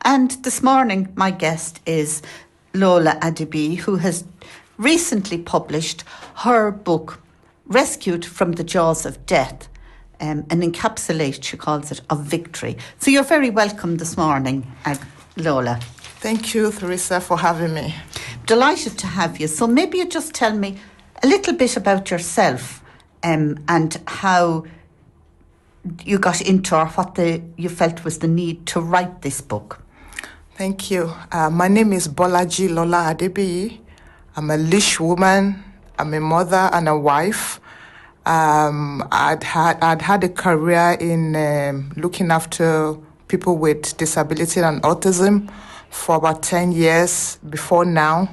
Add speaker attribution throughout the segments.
Speaker 1: And this morning, my guest is Lola Adibi, who has recently published her book, Rescued from the Jaws of Death, an encapsulate, she calls it, of victory. So you're very welcome this morning, Lola.
Speaker 2: Thank you, Theresa, for having me.
Speaker 1: Delighted to have you. So maybe you just tell me a little bit about yourself and how you got into, or what you felt was the need to write this book.
Speaker 2: Thank you. My name is Bolaji Lola Adebiyi. I'm a Lish woman. I'm a mother and a wife. I'd had a career in looking after people with disability and autism for about 10 years before now.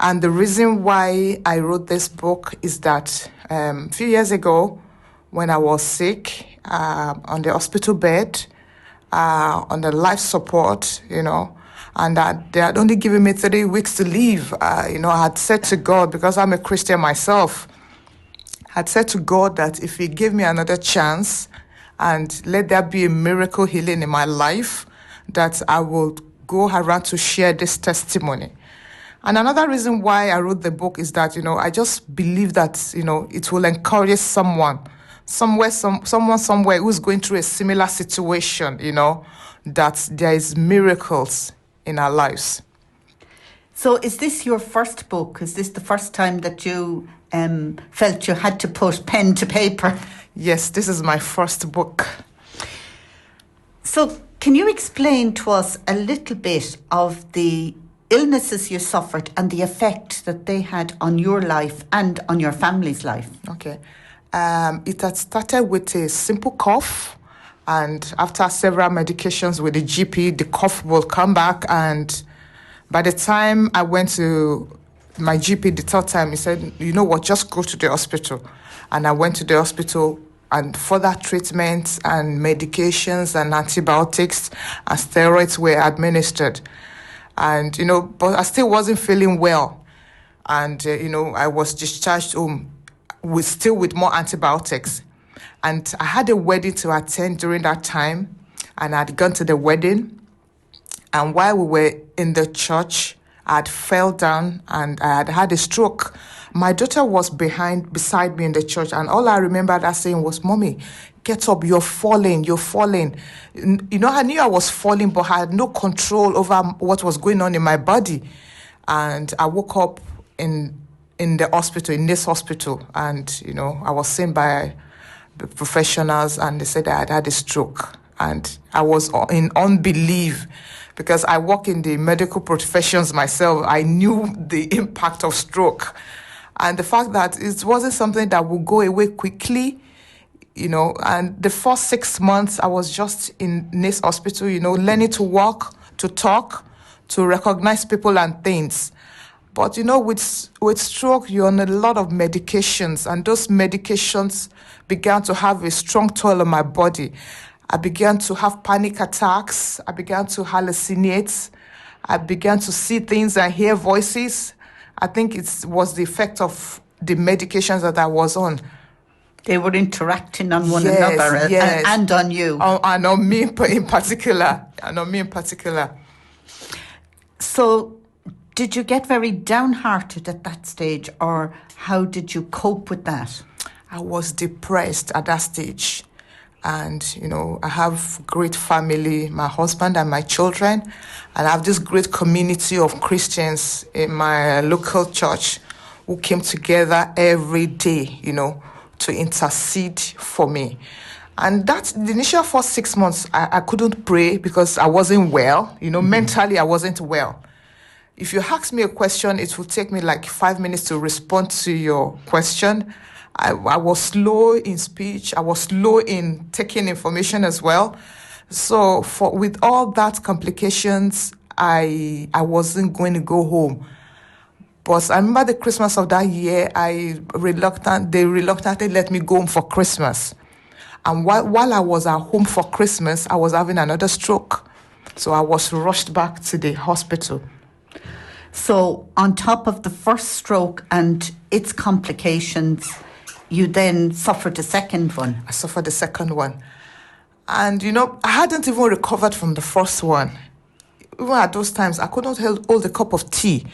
Speaker 2: And the reason why I wrote this book is that a few years ago, when I was sick on the hospital bed, on the life support, and they had only given me 3 weeks to live. I had said to God, because I'm a Christian myself, had said to God that if He gave me another chance and let there be a miracle healing in my life, that I will go around to share this testimony. And another reason why I wrote the book is that, I just believe that, it will encourage someone somewhere who's going through a similar situation, that there is miracles in our lives.
Speaker 1: So is this your first book? Is this the first time that you felt you had to put pen to paper?
Speaker 2: Yes, this is my first book.
Speaker 1: So can you explain to us a little bit of the illnesses you suffered and the effect that they had on your life and on your family's life?
Speaker 2: Okay. It had started with a simple cough, and after several medications with the GP, the cough will come back. And by the time I went to my GP the third time, he said, just go to the hospital. And I went to the hospital, and further treatments and medications and antibiotics and steroids were administered. And, but I still wasn't feeling well. And, I was discharged home with more antibiotics. And I had a wedding to attend during that time, and I'd gone to the wedding. And while we were in the church, I had fell down and I had had a stroke. My daughter was beside me in the church, and all I remembered her saying was, "Mommy, get up, you're falling. I knew I was falling, but I had no control over what was going on in my body. And I woke up in the hospital, in this hospital, and, I was seen by the professionals, and they said I had had a stroke. And I was in unbelief, because I work in the medical professions myself. I knew the impact of stroke. And the fact that it wasn't something that would go away quickly, and the first 6 months I was just in this hospital, learning to walk, to talk, to recognize people and things. But, with stroke, you're on a lot of medications, and those medications began to have a strong toll on my body. I began to have panic attacks. I began to hallucinate. I began to see things and hear voices. I think it was the effect of the medications that I was on.
Speaker 1: They were interacting on one another and on you.
Speaker 2: And on me in particular.
Speaker 1: So did you get very downhearted at that stage, or how did you cope with that?
Speaker 2: I was depressed at that stage. And, I have great family, my husband and my children. And I have this great community of Christians in my local church who came together every day, to intercede for me. And the initial first 6 months, I couldn't pray because I wasn't well. Mentally I wasn't well. If you ask me a question, it will take me like 5 minutes to respond to your question. I was slow in speech. I was slow in taking information as well. So with all that complications, I wasn't going to go home. But I remember the Christmas of that year, they reluctantly let me go home for Christmas. And while I was at home for Christmas, I was having another stroke. So I was rushed back to the hospital.
Speaker 1: So on top of the first stroke and its complications, you then suffered a second one.
Speaker 2: I suffered the second one. And, I hadn't even recovered from the first one. even at those times, I couldn't hold a cup of tea.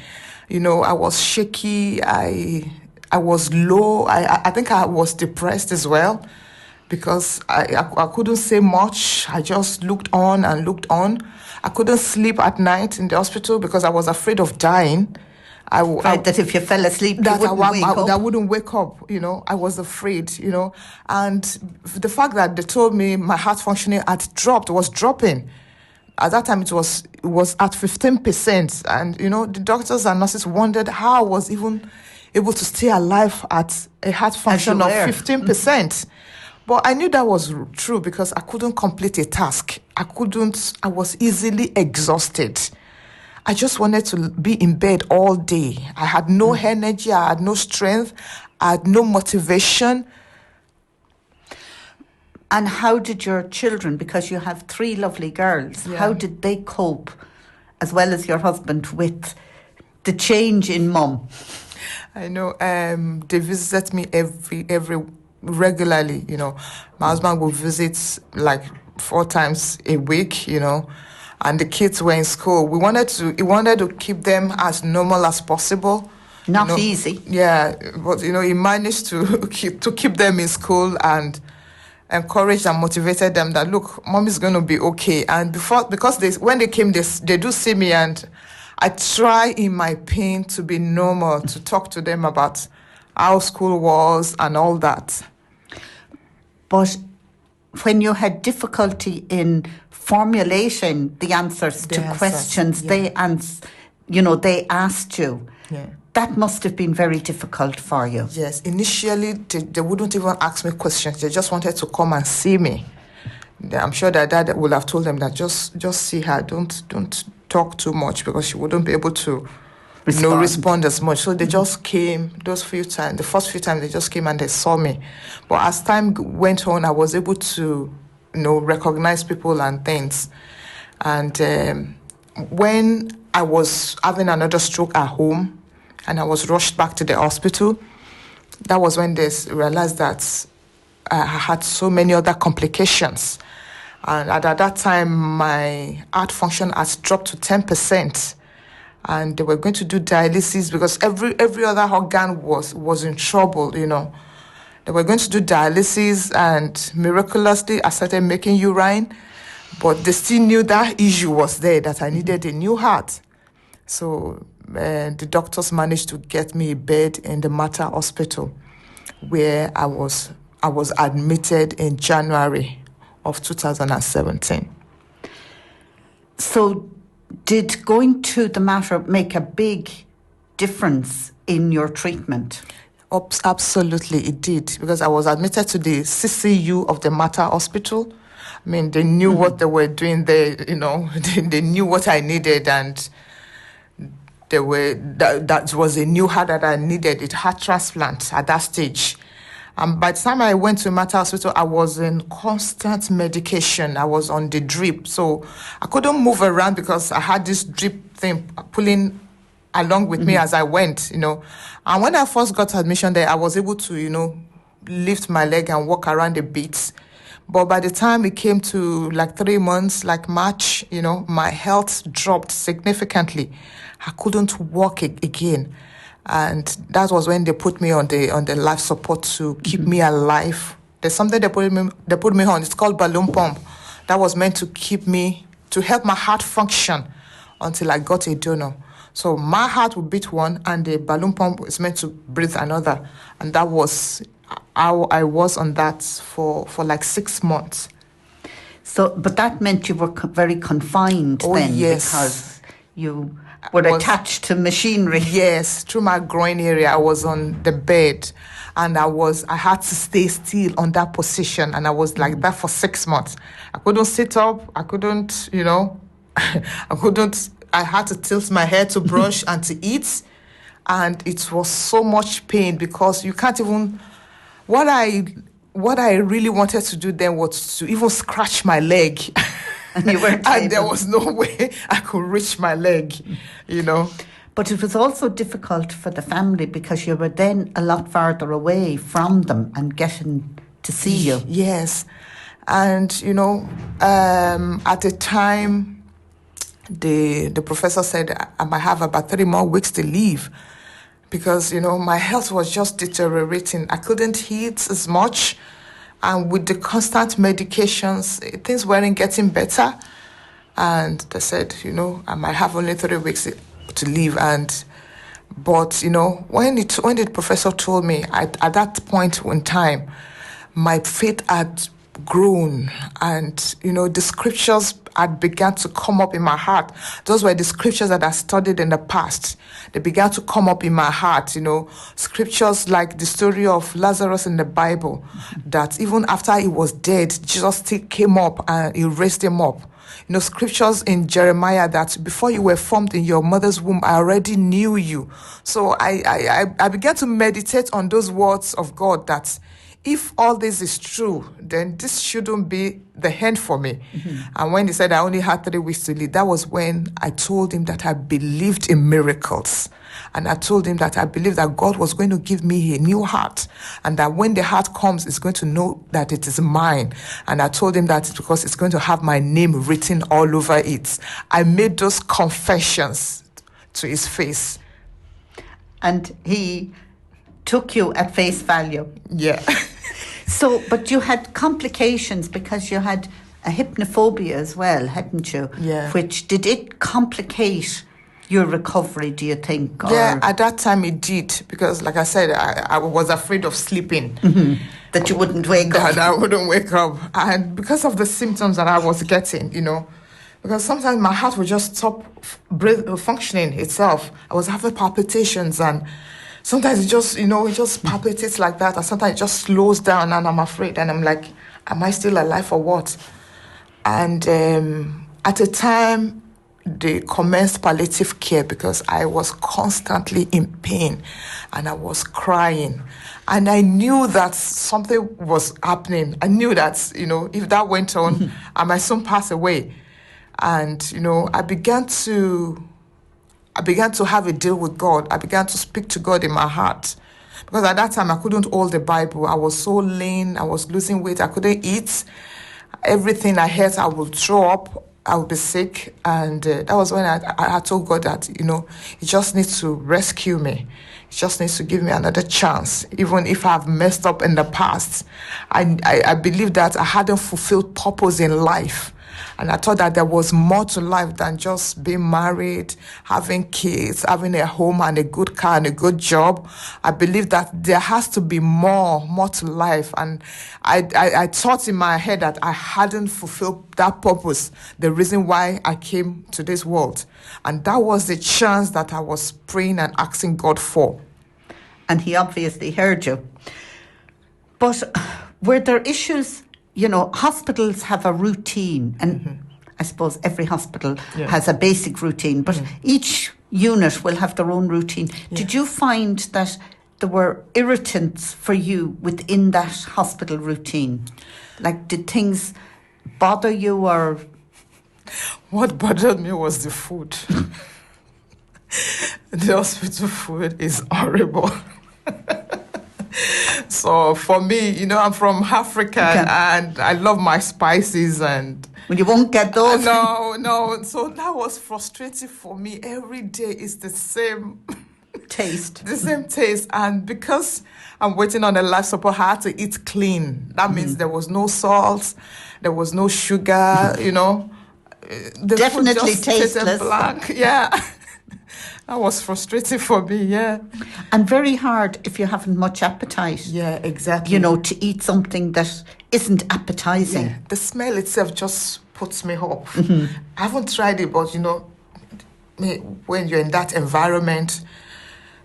Speaker 2: I was shaky. I was low. I think I was depressed as well because I couldn't say much. I just looked on and looked on. I couldn't sleep at night in the hospital because I was afraid of dying.
Speaker 1: Afraid that if you fell asleep, you wouldn't wake up.
Speaker 2: I wouldn't wake up, I was afraid, and the fact that they told me my heart functioning was dropping. At that time, it was at 15%, and the doctors and nurses wondered how I was even able to stay alive at a heart function of 15%. But I knew that was true because I couldn't complete a task. I was easily exhausted. I just wanted to be in bed all day. I had no energy, I had no strength, I had no motivation.
Speaker 1: And how did your children, because you have 3 lovely girls, how did they cope, as well as your husband, with the change in mum?
Speaker 2: I know they visit me every regularly. My husband will visit like 4 times a week. And the kids were in school. He wanted to keep them as normal as possible.
Speaker 1: Not easy.
Speaker 2: Yeah, but he managed to keep them in school and encouraged and motivated them that, look, mom is going to be okay. And because when they came, they do see me, and I try in my pain to be normal, to talk to them about how school was and all that.
Speaker 1: But when you had difficulty in formulating the answers to questions they asked you, that must have been very difficult for you.
Speaker 2: Yes, initially they wouldn't even ask me questions. They just wanted to come and see me. I'm sure that Dad would have told them that just see her, don't talk too much because she wouldn't be able to respond as much. So they just came the first few times they just came and they saw me. But as time went on, I was able to recognize people and things. And when I was having another stroke at home and I was rushed back to the hospital, that was when they realized that I had so many other complications. And at that time, my heart function had dropped to 10%. And they were going to do dialysis because every other organ was in trouble, They were going to do dialysis, and miraculously I started making urine, but they still knew that issue was there, that I needed a new heart. So the doctors managed to get me a bed in the Mater Hospital, where I was admitted in January of 2017.
Speaker 1: So did going to the Mater make a big difference in your treatment?
Speaker 2: Absolutely, it did, because I was admitted to the CCU of the Mater Hospital. I mean, they knew what they were doing there, they knew what I needed, and that was a new heart that I needed, a heart transplant at that stage. And by the time I went to Mater Hospital, I was in constant medication. I was on the drip, so I couldn't move around because I had this drip thing pulling along with me as I went, And when I first got admission there, I was able to, lift my leg and walk around a bit. But by the time it came to like 3 months, like March, my health dropped significantly. I couldn't walk again. And that was when they put me on the life support to keep me alive. There's something they put me on. It's called balloon pump. That was meant to help my heart function until I got a donor. So my heart would beat one, and the balloon pump is meant to breathe another. And that was how I was on that for like 6 months.
Speaker 1: So, but that meant you were very confined then,
Speaker 2: yes.
Speaker 1: Because you were attached to machinery.
Speaker 2: Yes, through my groin area, I was on the bed, and I had to stay still on that position, and I was like that for 6 months. I couldn't sit up. I couldn't, I had to tilt my head to brush and to eat, and it was so much pain because you can't even. What I really wanted to do then was to even scratch my leg.
Speaker 1: And you weren't
Speaker 2: and there was no way I could reach my leg,
Speaker 1: But it was also difficult for the family because you were then a lot farther away from them and getting to see you.
Speaker 2: Yes. And, at the time, the professor said I might have about 3 more weeks to live because, my health was just deteriorating. I couldn't eat as much. And with the constant medications, things weren't getting better. And they said, I might have only 3 weeks to live. But when the professor told me at that point in time, my faith had grown, and the scriptures had begun to come up in my heart. Those were the scriptures that I studied in the past. They began to come up in my heart. Scriptures like the story of Lazarus in the Bible, that even after he was dead, Jesus still came up and he raised him up. Scriptures in Jeremiah that before you were formed in your mother's womb, I already knew you. So I began to meditate on those words of God, that if all this is true, then this shouldn't be the end for me. And when he said I only had 3 weeks to live, that was when I told him that I believed in miracles. And I told him that I believed that God was going to give me a new heart, and that when the heart comes, it's going to know that it is mine. And I told him that because it's going to have my name written all over it. I made those confessions to his face.
Speaker 1: And he took you at face value.
Speaker 2: Yeah.
Speaker 1: So, but you had complications because you had a hypnophobia as well, hadn't you?
Speaker 2: Yeah.
Speaker 1: Which, did it complicate your recovery, do you think? Or?
Speaker 2: Yeah, at that time it did, because like I said, I was afraid of sleeping.
Speaker 1: That you wouldn't wake up.
Speaker 2: That I wouldn't wake up. And because of the symptoms that I was getting, because sometimes my heart would just stop functioning itself. I was having palpitations, and sometimes it just palpitates like that, and sometimes it just slows down, and I'm afraid, and I'm like, am I still alive or what? And at the time, they commenced palliative care because I was constantly in pain and I was crying. And I knew that something was happening. I knew that, if that went on, I might soon pass away. And, I began to have a deal with God. I began to speak to God in my heart. Because at that time, I couldn't hold the Bible. I was so lean. I was losing weight. I couldn't eat. Everything I ate, I would throw up. I would be sick. And that was when I told God that, He just needs to rescue me. He just needs to give me another chance. Even if I've messed up in the past, I believe that I hadn't fulfilled purpose in life. And I thought that there was more to life than just being married, having kids, having a home and a good car and a good job. I believe that there has to be more to life. And I thought in my head that I hadn't fulfilled that purpose, the reason why I came to this world. And that was the chance that I was praying and asking God for.
Speaker 1: And He obviously heard you. But were there issues? Hospitals have a routine, and I suppose every hospital has a basic routine, but each unit will have their own routine. Yeah. Did you find that there were irritants for you within that hospital routine? Like, did things bother you, or?
Speaker 2: What bothered me was the food. The hospital food is horrible. So for me, I'm from Africa, and I love my spices, and
Speaker 1: well, you won't get those.
Speaker 2: No. So that was frustrating for me. Every day is the same
Speaker 1: taste.
Speaker 2: The same taste. And because I'm waiting on a life support, I had to eat clean. That means there was no salt, there was no sugar, The
Speaker 1: definitely
Speaker 2: food just
Speaker 1: tasteless.
Speaker 2: Blank. Yeah. That was frustrating for me, yeah.
Speaker 1: And very hard if you haven't much appetite.
Speaker 2: Yeah, exactly.
Speaker 1: To eat something that isn't appetizing.
Speaker 2: Yeah. The smell itself just puts me off. I haven't tried it, but, when you're in that environment,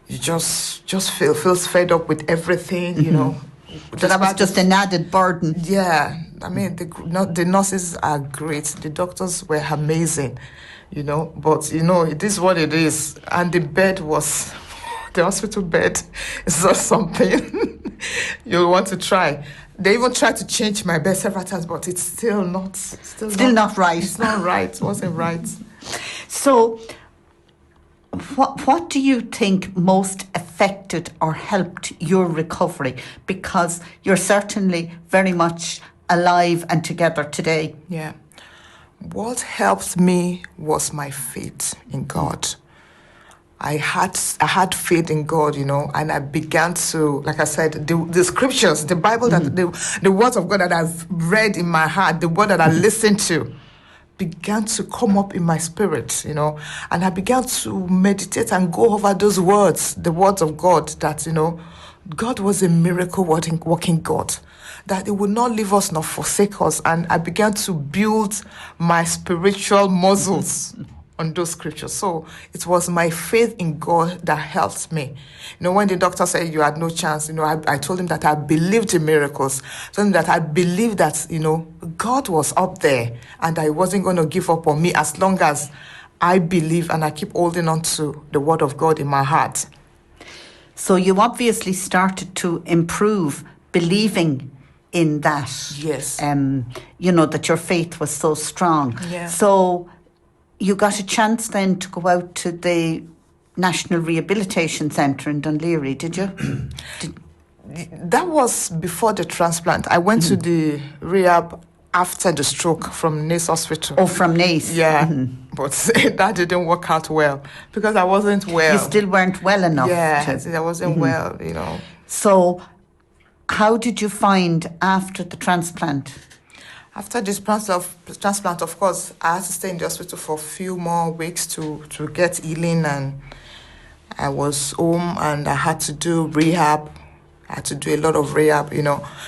Speaker 2: you just feels fed up with everything,
Speaker 1: So that was just an added burden.
Speaker 2: Yeah. I mean, the nurses are great. The doctors were amazing. But it is what it is. And the hospital bed is not something you want to try. They even tried to change my bed several times, but it's still not
Speaker 1: right.
Speaker 2: It's not right. It wasn't right.
Speaker 1: So what do you think most affected or helped your recovery? Because you're certainly very much alive and together today.
Speaker 2: Yeah. What helped me was my faith in God. I had faith in God, and I began to, like I said, the scriptures, the Bible, that the words of God that I've read in my heart, the word that I listened to, began to come up in my spirit, and I began to meditate and go over those words, the words of God, that, God was a miracle working God, that it would not leave us nor forsake us. And I began to build my spiritual muscles on those scriptures. So it was my faith in God that helped me. When the doctor said you had no chance, I told him that I believed in miracles. I told him that I believed that, God was up there and I wasn't going to give up on me as long as I believe and I keep holding on to the word of God in my heart.
Speaker 1: So you obviously started to improve believing in that.
Speaker 2: Yes.
Speaker 1: That your faith was so strong.
Speaker 2: Yeah.
Speaker 1: So you got a chance then to go out to the National Rehabilitation Centre in Dunleary, did you?
Speaker 2: That was before the transplant. I went to the rehab after the stroke from Nace Hospital.
Speaker 1: Oh, from Nace.
Speaker 2: Yeah, but that didn't work out well because I wasn't well.
Speaker 1: You still weren't well enough.
Speaker 2: Yeah, I wasn't well,
Speaker 1: So how did you find after the transplant?
Speaker 2: After this transplant, of course, I had to stay in the hospital for a few more weeks to get healing, and I was home and I had to do rehab. I had to do a lot of rehab,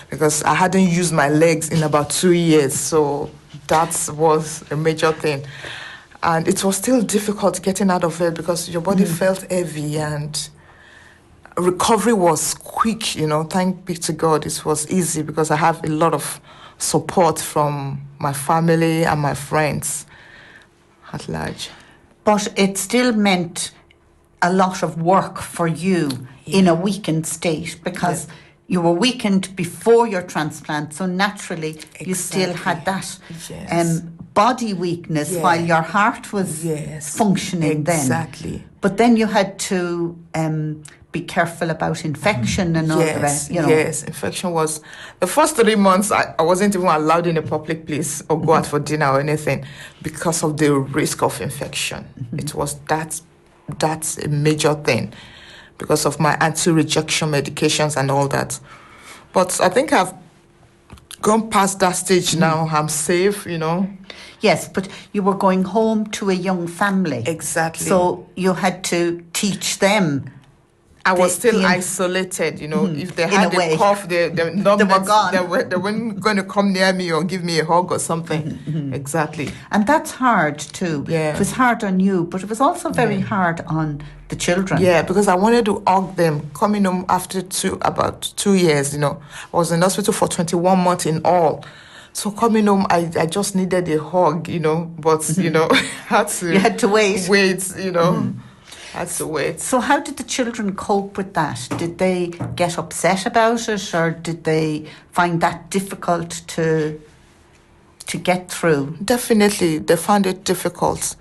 Speaker 2: because I hadn't used my legs in about 2 years. So that was a major thing. And it was still difficult getting out of it because your body felt heavy and recovery was quick, Thank be to God, it was easy because I have a lot of support from my family and my friends at large.
Speaker 1: But it still meant a lot of work for you in a weakened state because you were weakened before your transplant, so naturally you still had that body weakness while your heart was functioning then.
Speaker 2: Exactly.
Speaker 1: But then you had to be careful about infection and all the rest.
Speaker 2: Yes, infection was... The first 3 months, I wasn't even allowed in a public place or go out for dinner or anything because of the risk of infection. It was that's a major thing because of my anti-rejection medications and all that. But I think I've gone past that stage now. I'm safe,
Speaker 1: Yes, but you were going home to a young family.
Speaker 2: Exactly.
Speaker 1: So you had to teach them.
Speaker 2: I was still isolated, If they had a cough, they were gone. They weren't going to come near me or give me a hug or something. Exactly.
Speaker 1: And that's hard too.
Speaker 2: Yeah.
Speaker 1: It was hard on you, but it was also very hard on the children.
Speaker 2: Yeah, because I wanted to hug them. Coming home after about 2 years, I was in hospital for 21 months in all. So coming home, I just needed a hug, but, you
Speaker 1: had to wait.
Speaker 2: Had to wait.
Speaker 1: So how did the children cope with that? Did they get upset about it, or did they find that difficult to get through?
Speaker 2: Definitely, they found it difficult.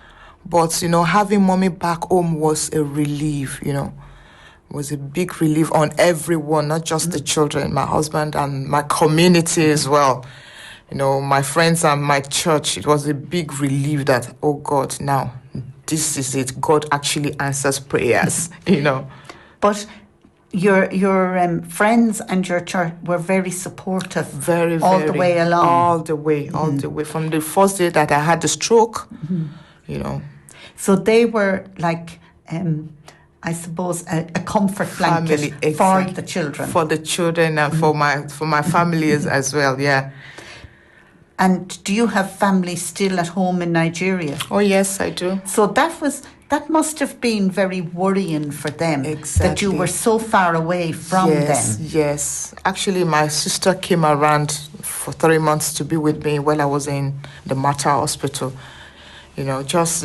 Speaker 2: But, having mommy back home was a relief, was a big relief on everyone, not just the children, my husband and my community as well. My friends and my church. It was a big relief that, oh God, now this is it. God actually answers prayers,
Speaker 1: But your friends and your church were very supportive.
Speaker 2: Very,
Speaker 1: all the way along.
Speaker 2: All the way. From the first day that I had the stroke,
Speaker 1: So they were like, I suppose, a comfort blanket for the children.
Speaker 2: For the children and for my family as well, yeah.
Speaker 1: And do you have family still at home in Nigeria?
Speaker 2: Oh, yes, I do.
Speaker 1: So that must have been very worrying for them.
Speaker 2: Exactly.
Speaker 1: That you were so far away from them.
Speaker 2: Yes. Actually, my sister came around for 3 months to be with me while I was in the Mater Hospital. Just,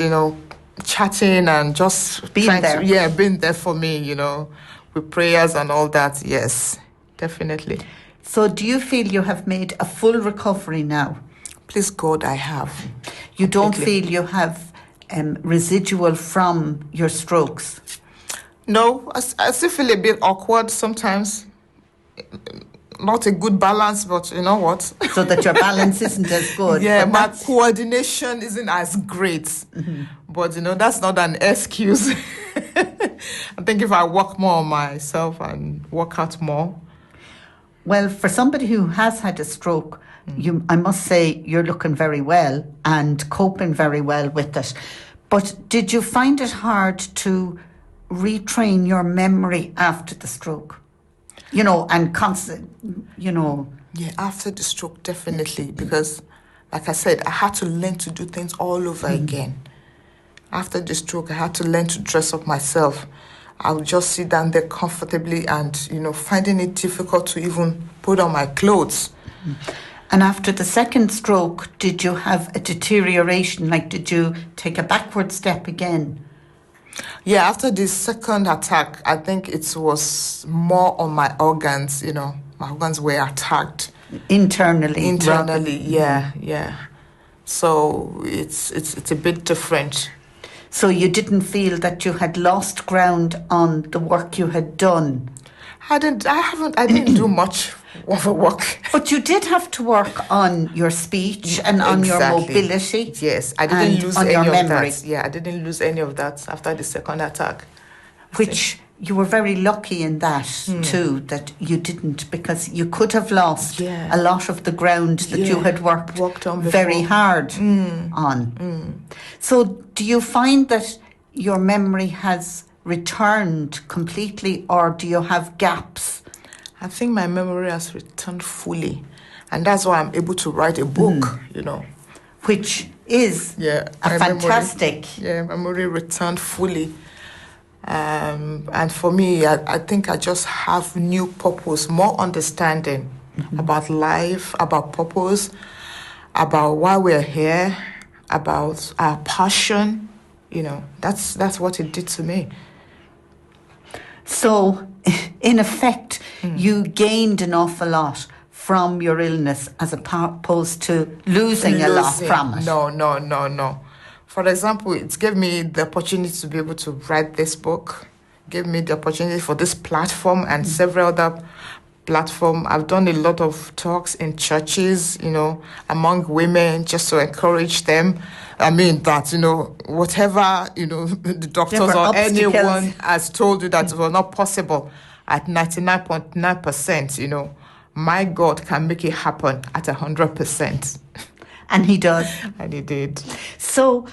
Speaker 2: chatting and just
Speaker 1: being there.
Speaker 2: Being there for me, with prayers and all that. Yes, definitely.
Speaker 1: So do you feel you have made a full recovery now?
Speaker 2: Please God, I have.
Speaker 1: You don't feel you have residual from your strokes?
Speaker 2: No, I still feel a bit awkward sometimes. not a good balance, but you know what?
Speaker 1: So that your balance isn't as good.
Speaker 2: Yeah,
Speaker 1: but
Speaker 2: my coordination isn't as great. But, that's not an excuse. I think if I work more on myself and work out more.
Speaker 1: Well, for somebody who has had a stroke, I must say you're looking very well and coping very well with it. But did you find it hard to retrain your memory after the stroke? And constant,
Speaker 2: Yeah, after the stroke, definitely. Because, like I said, I had to learn to do things all over again. After the stroke, I had to learn to dress up myself. I would just sit down there comfortably and, finding it difficult to even put on my clothes.
Speaker 1: And after the second stroke, did you have a deterioration? Like, did you take a backward step again?
Speaker 2: Yeah, after the second attack, I think it was more on my organs, my organs were attacked.
Speaker 1: Internally,
Speaker 2: yeah. So it's a bit different.
Speaker 1: So you didn't feel that you had lost ground on the work you had done?
Speaker 2: I didn't do much of a work.
Speaker 1: But you did have to work on your speech and on your mobility.
Speaker 2: Yes, I didn't lose any
Speaker 1: of
Speaker 2: that. Yeah, I didn't lose any of that after the second attack.
Speaker 1: Which you were very lucky in that too, that you didn't, because you could have lost a lot of the ground that you had worked
Speaker 2: on
Speaker 1: very hard on. So do you find that your memory has returned completely, or do you have gaps?
Speaker 2: I think my memory has returned fully, and that's why I'm able to write a book,
Speaker 1: Which is fantastic.
Speaker 2: Memory returned fully. And for me, I think I just have new purpose, more understanding about life, about purpose, about why we're here, about our passion. That's what it did to me.
Speaker 1: So, in effect, you gained an awful lot from your illness as opposed to losing a lot from it.
Speaker 2: No. For example, it gave me the opportunity to be able to write this book, gave me the opportunity for this platform and several other platforms. I've done a lot of talks in churches, among women, just to encourage them. I mean that, whatever, the doctors or anyone has told you that it was not possible at 99.9%, my God can make it happen at 100%.
Speaker 1: And he does.
Speaker 2: And he did.
Speaker 1: So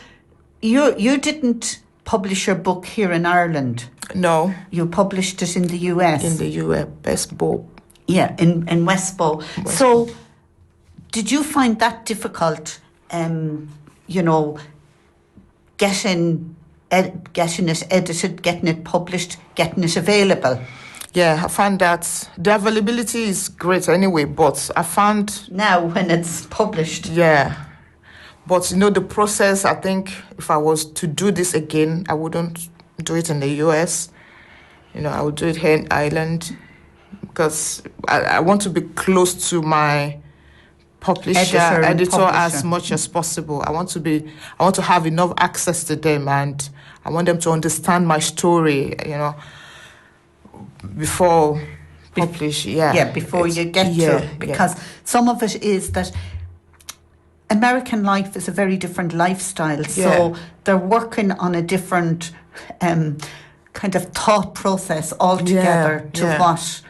Speaker 1: you didn't publish your book here in Ireland?
Speaker 2: No.
Speaker 1: You published it in the US?
Speaker 2: In the US, Westbow.
Speaker 1: Yeah, in Westbow. So did you find that difficult, getting it edited, getting it published, getting it available?
Speaker 2: Yeah, I found that the availability is great anyway, but I found...
Speaker 1: Now, when it's published.
Speaker 2: Yeah. But, the process, I think if I was to do this again, I wouldn't do it in the US. I would do it here in Ireland because I want to be close to my editor as much as possible. I want to have enough access to them, and I want them to understand my story, before publish,
Speaker 1: before you get to it, because some of it is that American life is a very different lifestyle, so they're working on a different kind of thought process altogether to what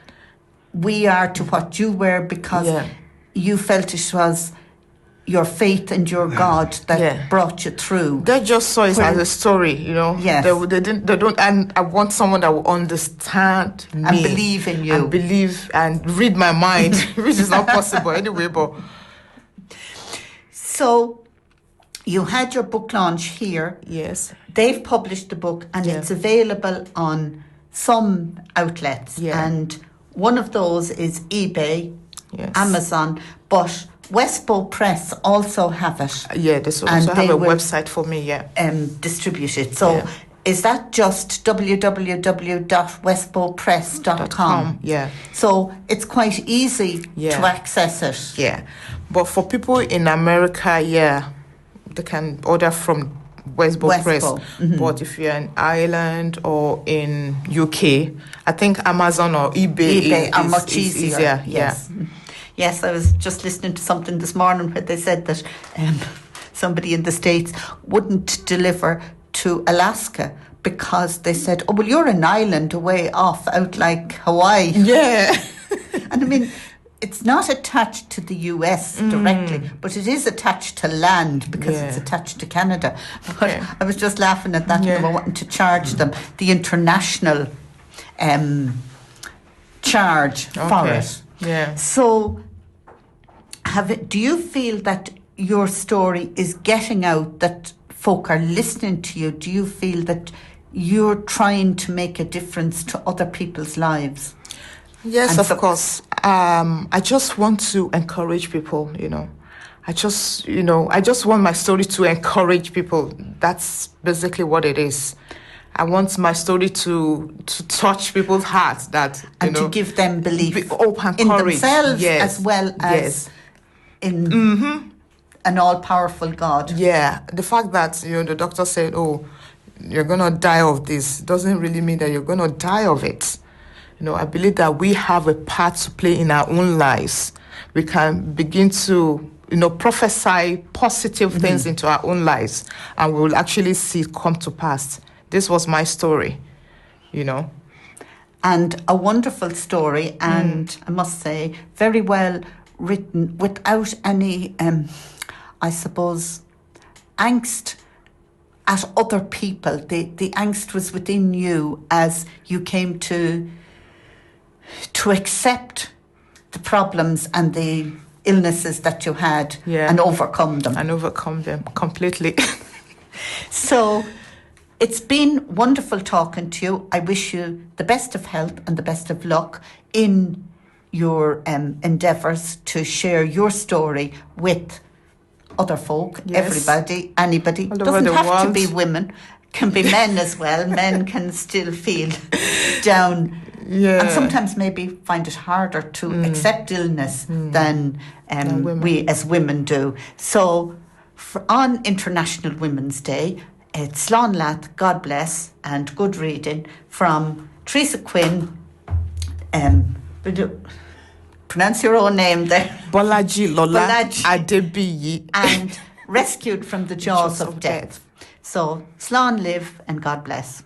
Speaker 1: we are, to what you were, because you felt it was your faith and your God that brought you through.
Speaker 2: They just saw it as a story, Yes. They don't, and I want someone that will understand me.
Speaker 1: And believe in you.
Speaker 2: And believe and read my mind, which is not possible anyway, but...
Speaker 1: So, you had your book launch here.
Speaker 2: Yes.
Speaker 1: They've published the book and it's available on some outlets. Yeah. And one of those is eBay, Amazon, but Westbow Press also have it.
Speaker 2: Yeah, they also have a website for me,
Speaker 1: distribute it. So is that just www.westbowpress.com?
Speaker 2: Yeah.
Speaker 1: So it's quite easy to access it.
Speaker 2: Yeah. But for people in America, they can order from Westbow Press.
Speaker 1: Mm-hmm.
Speaker 2: But if you're in Ireland or in UK, I think Amazon or eBay
Speaker 1: are much easier.
Speaker 2: Yes.
Speaker 1: Yeah. Yes, I was just listening to something this morning where they said that somebody in the States wouldn't deliver to Alaska because they said, oh, well, you're an island away off out like Hawaii.
Speaker 2: Yeah.
Speaker 1: And I mean, it's not attached to the US directly, but it is attached to land because it's attached to Canada. But I was just laughing at that. They were wanting to charge them the international charge for it.
Speaker 2: Yeah.
Speaker 1: So, do you feel that your story is getting out, that folk are listening to you? Do you feel that you're trying to make a difference to other people's lives?
Speaker 2: Yes, of course. I just want to encourage people, I just want my story to encourage people. That's basically what it is. I want my story to touch people's hearts,
Speaker 1: to give them belief
Speaker 2: hope and
Speaker 1: in
Speaker 2: courage.
Speaker 1: themselves as well as in an all-powerful God.
Speaker 2: Yeah, the fact that the doctor said, "Oh, you're gonna die of this," doesn't really mean that you're gonna die of it. I believe that we have a part to play in our own lives. We can begin to, prophesy positive things into our own lives, and we will actually see it come to pass. This was my story,
Speaker 1: And a wonderful story, and I must say, very well written, without any, I suppose, angst at other people. The angst was within you as you came to accept the problems and the illnesses that you had and overcome them.
Speaker 2: And overcome them completely.
Speaker 1: So it's been wonderful talking to you. I wish you the best of health and the best of luck in your endeavours to share your story with other folk, everybody, anybody.
Speaker 2: All
Speaker 1: doesn't have
Speaker 2: world.
Speaker 1: To be women, can be men as well. Men can still feel down.
Speaker 2: Yeah.
Speaker 1: And sometimes maybe find it harder to accept illness than we as women do. So on International Women's Day, it's Slán Leat, God bless, and good reading from Teresa Quinn. Pronounce your own name there.
Speaker 2: Bolaji Lola
Speaker 1: Bolaji.
Speaker 2: Adebiyi.
Speaker 1: And rescued from the jaws of death. So, Slán live and God bless.